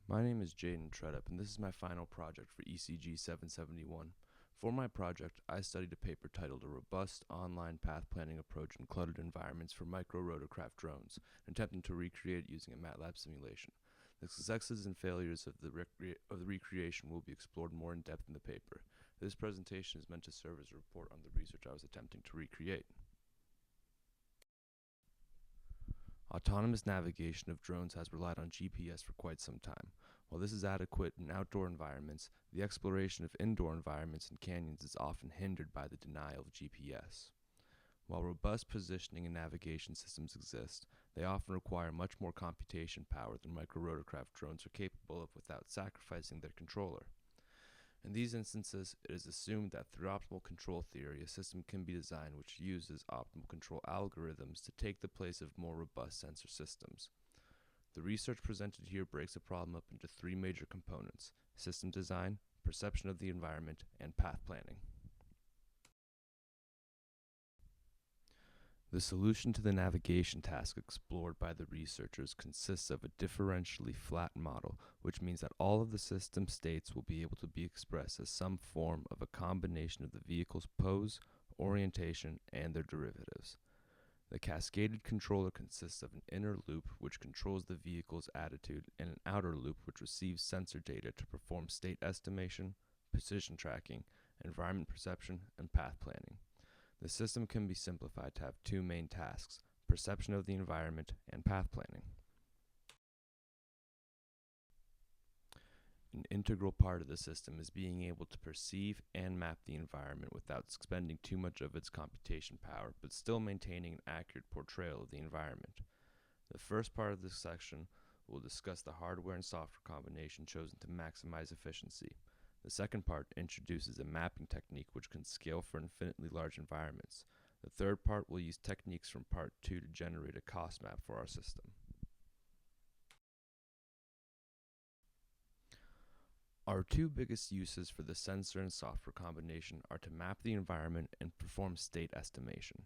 My name is Jadin, and this is my final project for ECG 771. For my project, I studied a paper titled A Robust Online Path Planning Approach in Cluttered Environments for Micro-Rotorcraft Drones, attempting to recreate it using a MATLAB simulation. The successes and failures of the recreation will be explored more in depth in the paper. This presentation is meant to serve as a report on the research I was attempting to recreate. Autonomous navigation of drones has relied on GPS for quite some time. While this is adequate in outdoor environments, the exploration of indoor environments and canyons is often hindered by the denial of GPS. While robust positioning and navigation systems exist, they often require much more computation power than micro-rotorcraft drones are capable of without sacrificing their controller. In these instances, it is assumed that through optimal control theory, a system can be designed which uses optimal control algorithms to take the place of more robust sensor systems. The research presented here breaks the problem up into three major components: system design, perception of the environment, and path planning. The solution to the navigation task explored by the researchers consists of a differentially flat model, which means that all of the system states will be able to be expressed as some form of a combination of the vehicle's pose, orientation, and their derivatives. The cascaded controller consists of an inner loop which controls the vehicle's attitude and an outer loop which receives sensor data to perform state estimation, position tracking, environment perception, and path planning. The system can be simplified to have two main tasks: perception of the environment and path planning. An integral part of the system is being able to perceive and map the environment without expending too much of its computation power, but still maintaining an accurate portrayal of the environment. The first part of this section will discuss the hardware and software combination chosen to maximize efficiency. The second part introduces a mapping technique which can scale for infinitely large environments. The third part will use techniques from part 2 to generate a cost map for our system. Our two biggest uses for the sensor and software combination are to map the environment and perform state estimation.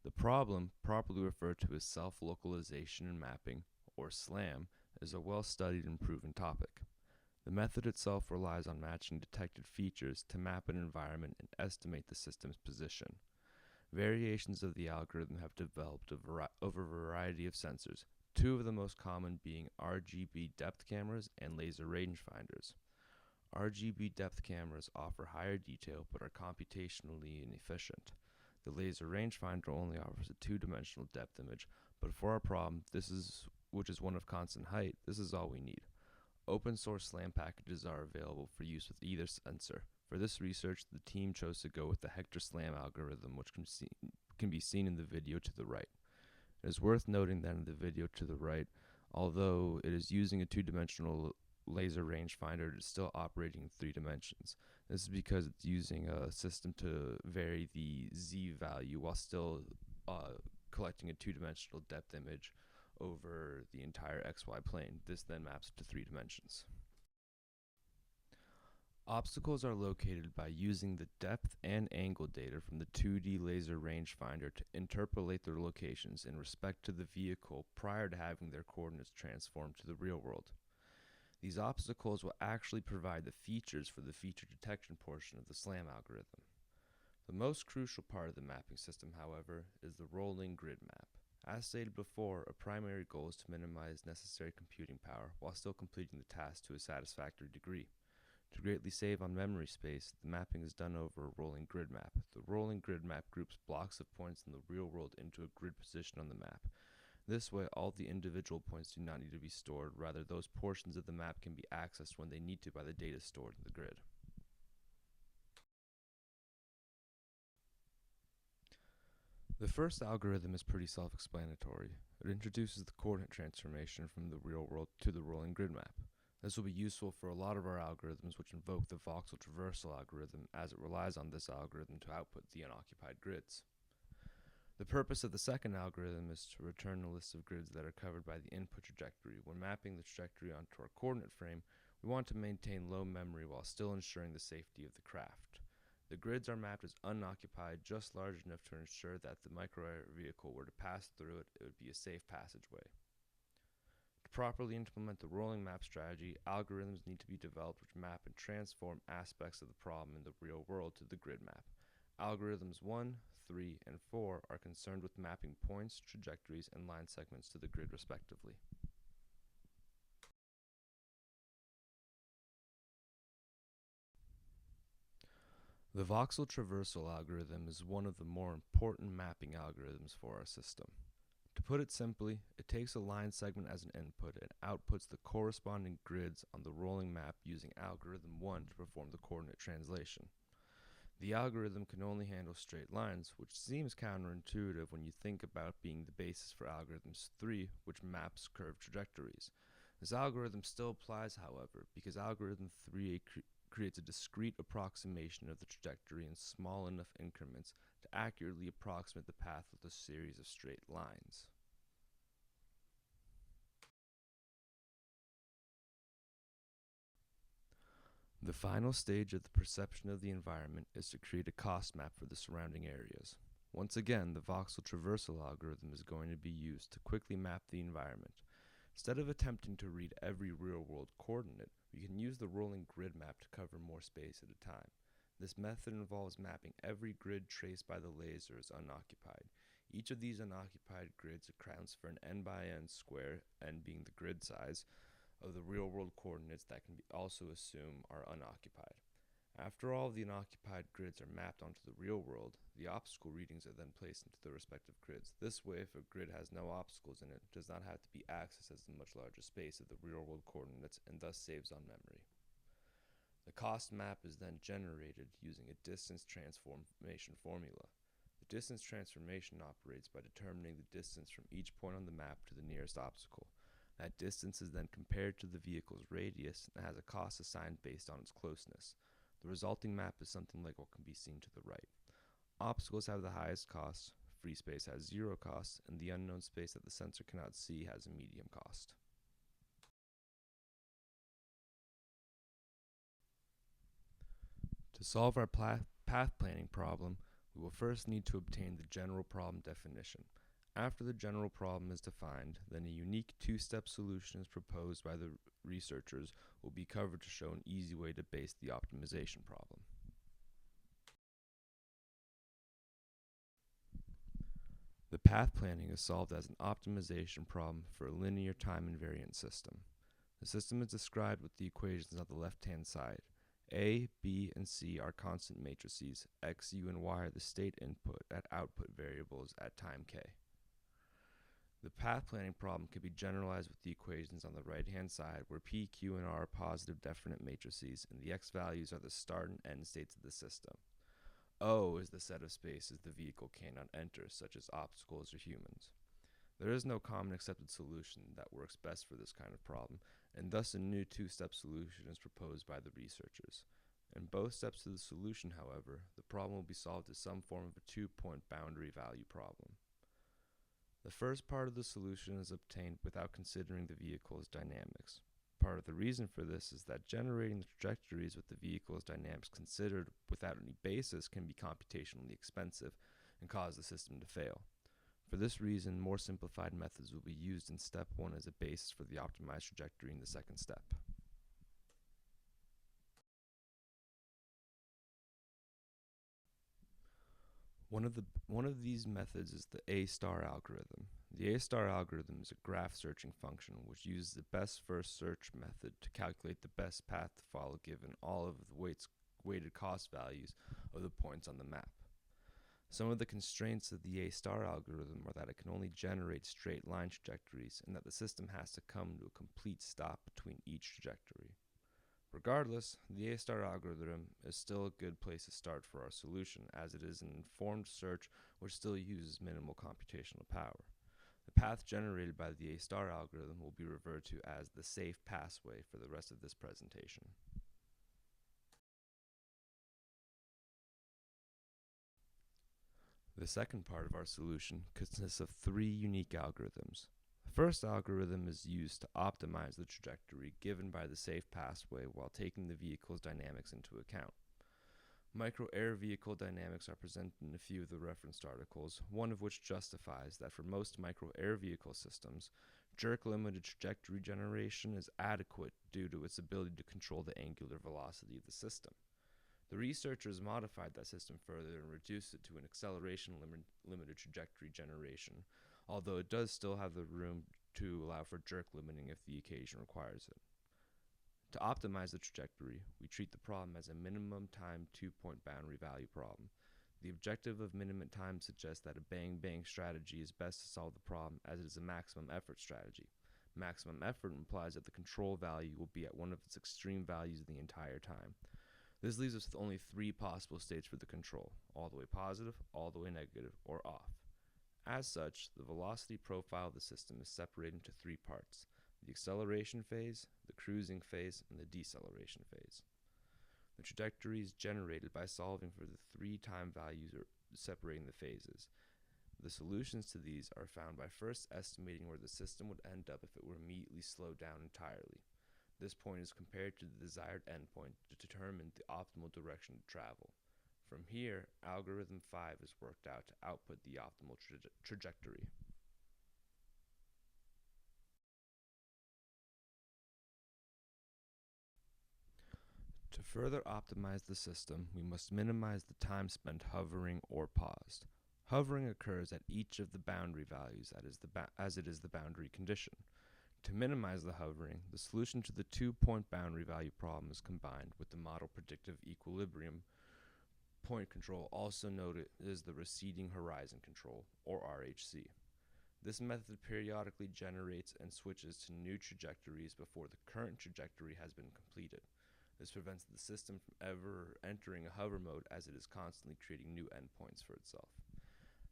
The problem, properly referred to as self-localization and mapping, or SLAM, is a well-studied and proven topic. The method itself relies on matching detected features to map an environment and estimate the system's position. Variations of the algorithm have developed over a variety of sensors, two of the most common being RGB depth cameras and laser rangefinders. RGB depth cameras offer higher detail but are computationally inefficient. The laser rangefinder only offers a two-dimensional depth image, but for our problem, which is one of constant height, this is all we need. Open source SLAM packages are available for use with either sensor. For this research, the team chose to go with the Hector SLAM algorithm, which can be seen in the video to the right. It is worth noting that in the video to the right, although it is using a two-dimensional laser rangefinder, it is still operating in 3 dimensions. This is because it's using a system to vary the Z value while still collecting a two-dimensional depth image over the entire XY plane. This then maps to 3 dimensions. Obstacles are located by using the depth and angle data from the 2D laser rangefinder to interpolate their locations in respect to the vehicle prior to having their coordinates transformed to the real world. These obstacles will actually provide the features for the feature detection portion of the SLAM algorithm. The most crucial part of the mapping system, however, is the rolling grid map. As stated before, a primary goal is to minimize necessary computing power while still completing the task to a satisfactory degree. To greatly save on memory space, the mapping is done over a rolling grid map. The rolling grid map groups blocks of points in the real world into a grid position on the map. This way, all the individual points do not need to be stored, rather those portions of the map can be accessed when they need to by the data stored in the grid. The first algorithm is pretty self-explanatory. It introduces the coordinate transformation from the real world to the rolling grid map. This will be useful for a lot of our algorithms which invoke the voxel traversal algorithm, as it relies on this algorithm to output the unoccupied grids. The purpose of the second algorithm is to return a list of grids that are covered by the input trajectory. When mapping the trajectory onto our coordinate frame, we want to maintain low memory while still ensuring the safety of the craft. The grids are mapped as unoccupied, just large enough to ensure that the micro vehicle were to pass through it, it would be a safe passageway. To properly implement the rolling map strategy, algorithms need to be developed which map and transform aspects of the problem in the real world to the grid map. Algorithms 1, 3, and 4 are concerned with mapping points, trajectories, and line segments to the grid respectively. The voxel traversal algorithm is one of the more important mapping algorithms for our system. To put it simply, it takes a line segment as an input and outputs the corresponding grids on the rolling map using algorithm 1 to perform the coordinate translation. The algorithm can only handle straight lines, which seems counterintuitive when you think about being the basis for algorithms 3, which maps curved trajectories. This algorithm still applies, however, because algorithm 3 creates a discrete approximation of the trajectory in small enough increments to accurately approximate the path with a series of straight lines. The final stage of the perception of the environment is to create a cost map for the surrounding areas. Once again, the voxel traversal algorithm is going to be used to quickly map the environment. Instead of attempting to read every real-world coordinate, we can use the rolling grid map to cover more space at a time. This method involves mapping every grid traced by the laser as unoccupied. Each of these unoccupied grids accounts for an n by n square, n being the grid size, of the real-world coordinates that can be also assumed are unoccupied. After all of the unoccupied grids are mapped onto the real world, the obstacle readings are then placed into the respective grids. This way, if a grid has no obstacles in it, does not have to be accessed as a much larger space of the real world coordinates and thus saves on memory. The cost map is then generated using a distance transformation formula. The distance transformation operates by determining the distance from each point on the map to the nearest obstacle. That distance is then compared to the vehicle's radius and has a cost assigned based on its closeness. The resulting map is something like what can be seen to the right. Obstacles have the highest cost, free space has 0 cost, and the unknown space that the sensor cannot see has a medium cost. To solve our path planning problem, we will first need to obtain the general problem definition. After the general problem is defined, then a unique two-step solution is proposed by the researchers will be covered to show an easy way to base the optimization problem. The path planning is solved as an optimization problem for a linear time invariant system. The system is described with the equations on the left-hand side. A, B, and C are constant matrices. X, U, and Y are the state input at output variables at time k. The path planning problem can be generalized with the equations on the right-hand side, where P, Q, and R are positive definite matrices, and the X values are the start and end states of the system. O is the set of spaces the vehicle cannot enter, such as obstacles or humans. There is no common accepted solution that works best for this kind of problem, and thus a new two-step solution is proposed by the researchers. In both steps to the solution, however, the problem will be solved as some form of a two-point boundary value problem. The first part of the solution is obtained without considering the vehicle's dynamics. Part of the reason for this is that generating the trajectories with the vehicle's dynamics considered without any basis can be computationally expensive and cause the system to fail. For this reason, more simplified methods will be used in step 1 as a basis for the optimized trajectory in the second step. One of these methods is the A-star algorithm. The A-star algorithm is a graph searching function which uses the best first search method to calculate the best path to follow given all of the weighted cost values of the points on the map. Some of the constraints of the A-star algorithm are that it can only generate straight line trajectories and that the system has to come to a complete stop between each trajectory. Regardless, the A-star algorithm is still a good place to start for our solution, as it is an informed search which still uses minimal computational power. The path generated by the A-star algorithm will be referred to as the safe passway for the rest of this presentation. The second part of our solution consists of 3 unique algorithms. The first algorithm is used to optimize the trajectory given by the safe passway while taking the vehicle's dynamics into account. Micro-air vehicle dynamics are presented in a few of the referenced articles, one of which justifies that for most micro-air vehicle systems, Jerk-limited trajectory generation is adequate due to its ability to control the angular velocity of the system. The researchers modified that system further and reduced it to an acceleration-limited trajectory generation, although it does still have the room to allow for jerk limiting if the occasion requires it. To optimize the trajectory, we treat the problem as a minimum time 2-point boundary value problem. The objective of minimum time suggests that a bang-bang strategy is best to solve the problem as it is a maximum effort strategy. Maximum effort implies that the control value will be at one of its extreme values the entire time. This leaves us with only 3 possible states for the control: all the way positive, all the way negative, or off. As such, the velocity profile of the system is separated into 3 parts: the acceleration phase, the cruising phase, and the deceleration phase. The trajectory is generated by solving for the 3 time values separating the phases. The solutions to these are found by first estimating where the system would end up if it were immediately slowed down entirely. This point is compared to the desired endpoint to determine the optimal direction to travel. From here, algorithm 5 is worked out to output the optimal trajectory. To further optimize the system, we must minimize the time spent hovering or paused. Hovering occurs at each of the boundary values as it is the boundary condition. To minimize the hovering, the solution to the 2-point boundary value problem is combined with the model predictive equilibrium point control, also noted as the receding horizon control, or RHC. This method periodically generates and switches to new trajectories before the current trajectory has been completed. This prevents the system from ever entering a hover mode, as it is constantly creating new endpoints for itself.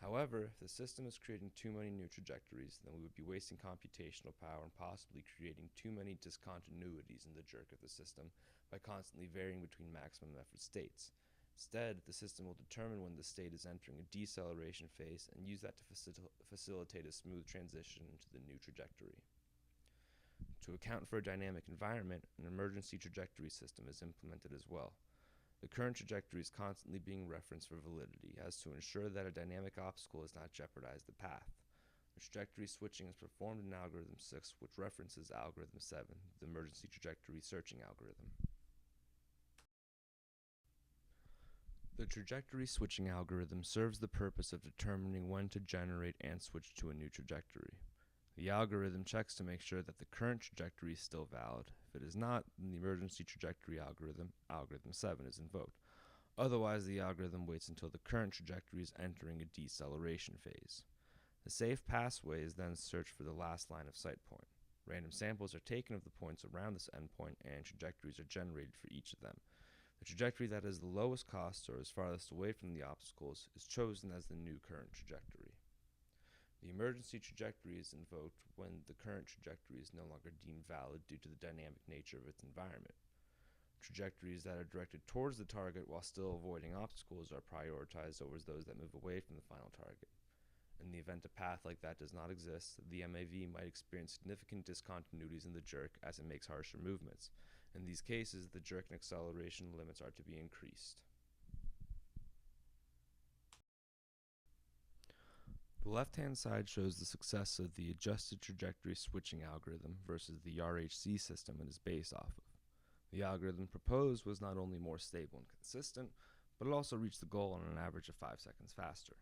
However, if the system is creating too many new trajectories, then we would be wasting computational power and possibly creating too many discontinuities in the jerk of the system by constantly varying between maximum effort states. Instead, the system will determine when the state is entering a deceleration phase and use that to facilitate a smooth transition into the new trajectory. To account for a dynamic environment, an emergency trajectory system is implemented as well. The current trajectory is constantly being referenced for validity, as to ensure that a dynamic obstacle does not jeopardize the path. The trajectory switching is performed in algorithm 6, which references algorithm 7, the emergency trajectory searching algorithm. The trajectory switching algorithm serves the purpose of determining when to generate and switch to a new trajectory. The algorithm checks to make sure that the current trajectory is still valid. If it is not, then the emergency trajectory algorithm, algorithm 7, is invoked. Otherwise, the algorithm waits until the current trajectory is entering a deceleration phase. The safe pathway is then searched for the last line of sight point. Random samples are taken of the points around this endpoint, and trajectories are generated for each of them. The trajectory that is the lowest cost or is farthest away from the obstacles is chosen as the new current trajectory. The emergency trajectory is invoked when the current trajectory is no longer deemed valid due to the dynamic nature of its environment. Trajectories that are directed towards the target while still avoiding obstacles are prioritized over those that move away from the final target. In the event a path like that does not exist, the MAV might experience significant discontinuities in the jerk as it makes harsher movements. In these cases, the jerk and acceleration limits are to be increased. The left-hand side shows the success of the adjusted trajectory switching algorithm versus the RHC system it is based off of. The algorithm proposed was not only more stable and consistent, but it also reached the goal on an average of 5 seconds faster.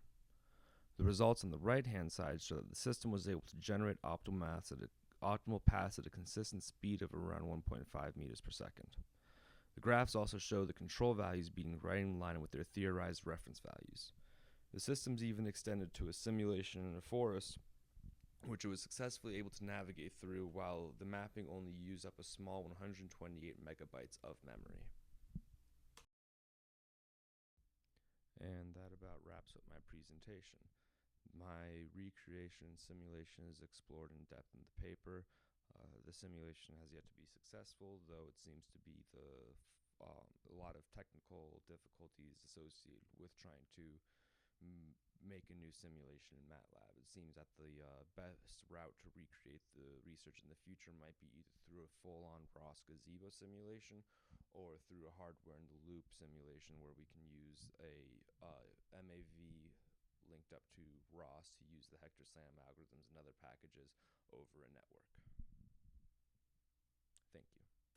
The results on the right-hand side show that the system was able to generate optimal paths at a consistent speed of around 1.5 meters per second. The graphs also show the control values being right in line with their theorized reference values. The system's even extended to a simulation in a forest, which it was successfully able to navigate through, while the mapping only used up a small 128 megabytes of memory. And that about wraps up my presentation. My recreation and simulation is explored in depth in the paper. The simulation has yet to be successful, though it seems to be a lot of technical difficulties associated with trying to make a new simulation in MATLAB. It seems that the best route to recreate the research in the future might be either through a full-on ROS gazebo simulation or through a hardware-in-the-loop simulation where we can use a MAV linked up to ROS to use the Hector SLAM algorithms and other packages over a network.